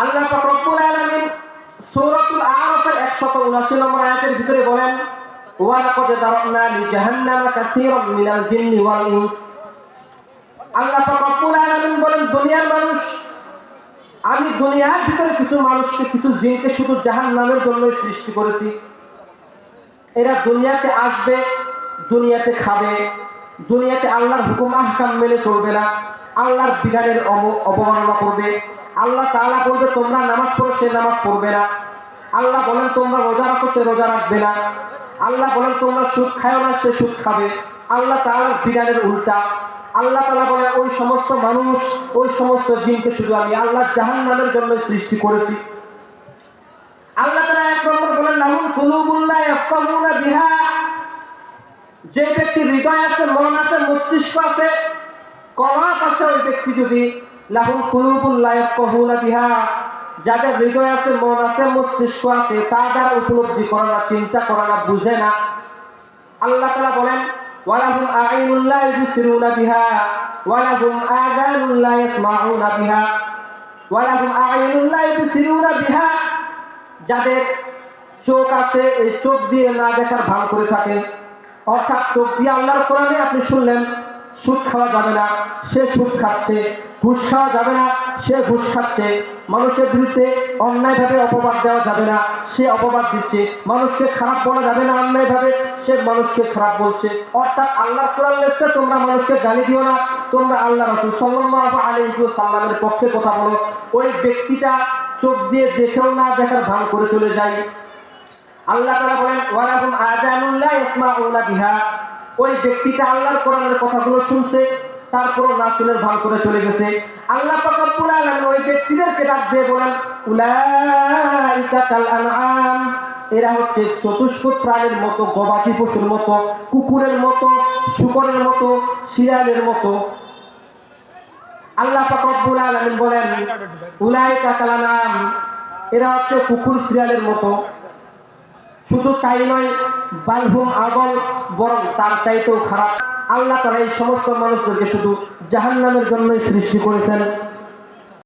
আল্লাহ পাক রব্বুল আলামিন সূরাতুল আরাফের 179 নম্বর আয়াতের ভিতরে বলেন, ওয়া লাকাদ দারাবনা লিজাহান্নামা কাসীরাম মিনাল জিন্নি ওয়াল ইনস। আল্লাহ পাক রব্বুল আলামিন বলেন, দুনিয়ার মানুষ, আমি দুনিয়ার ভিতরে কিছু মানুষকে, কিছু জিনকে শুধু জাহান্নামের জন্যই সৃষ্টি করেছি। এরা দুনিয়াতে আসবে, দুনিয়াতে খাবে, দুনিয়াতে আল্লাহর হুকুম আহকাম মেনে চলবে না, আল্লাহর বিধানের অবমাননা করবে। আল্লাহ তাআলা বলবে তোমরা নামাজ পড়ো, সে নামাজ পড়বে না। আল্লাহ বলেন তোমরা রোজা রাখো, সে রোজা রাখবে না। আল্লাহ বলেন তোমরা সুদ খাও না, সে সুদ খাবে। আল্লাহ তাআলার বিধানের উল্টা। আল্লাহ তাআলা বলেন ওই সমস্ত মানুষ, ওই সমস্ত জিনকে শুধু আমি আল্লাহ জাহান্নামের জন্য সৃষ্টি করেছি। আল্লাহ তাআলা এক নম্বর বলেন, লাহুম কুলুবুন লা ইয়াফকাহুনা বিহা। যে ব্যক্তির হৃদয় আছে, মন আছে, মস্তিষ্ক আছে, কলব আছে, ওই ব্যক্তি যদি লাহুম কুলুবুন লা ইয়াফকাহুনা বিহা, যাদের হৃদয় আছে, মন আছে, মস্তিষ্ক আছে, তা দ্বারা উপলব্ধি করে না, চিন্তা করে না, বুঝে না। আল্লাহ তাআলা বলেন, ওয়ালাহুম আ'ইনুন লা ইবসিরুনা বিহা ওয়ালাহুম আযানুন লা ইয়াসমাউনা বিহা ওয়ালাহুম আ'ইনুন লা ইবসিরুনা বিহা। যাদের চোখ আছে, এই চোখ দিয়ে না দেখার ভান করে থাকে, অর্থাৎ চোখ দিয়ে আল্লাহর কোরআনে আপনি শুনলেন সুদ খাওয়া যাবে না, সে সুদ খাচ্ছে। ঘুষ খাওয়া যাবে না, সে ঘুষ খাচ্ছে। মানুষের বিরুদ্ধে অন্যায়ভাবে অপবাদ দেওয়া যাবে না, সে অপবাদ দিচ্ছে। মানুষকে খারাপ বলা যাবে না অন্যায়ভাবে, সে মানুষকে খারাপ বলছে। অর্থাৎ আল্লাহর কোরআন লেখছে তোমরা মানুষকে গালি দিও না, তোমরা আল্লাহ রাসূল সাল্লাল্লাহু আলাইহি ওয়াসাল্লামের পক্ষে কথা বলো। ওই ব্যক্তিটা চোখ দিয়ে দেখেও না দেখার ভান করে চলে যায়। আল্লাহ তাআলা বলেন, ওয়ালাহুম আযানুন লা ইয়াসমাউনা বিহা। ওই ব্যক্তিটা আল্লাহর কোরআনের কথাগুলো শুনছে, তারপরও না শুনে ভান করে চলে গেছে। আল্লাহ পাক রব্বুল আলামিন ওই ব্যক্তিদেরকে ডাক দিয়ে বলেন, উলাইকা কাল আনআম। এরা হচ্ছে চতুষ্পদ প্রাণীর মতো, গবাদি পশুর মতো, কুকুরের মতো, শূকরের মতো, শিয়ালের মতো। আল্লাহ পাক রব্বুল আলামিন বলেন, উলাইকা কাল আনআম, এরা হচ্ছে কুকুর শিয়ালের মতো। শুধু তাই নয়, বালহুম আদল, বরং তার চাইতেও খারাপ। আল্লাহ তাআলা এই সমস্ত মানুষদেরকে শুধু জাহান্নামের জন্যই সৃষ্টি করেছেন।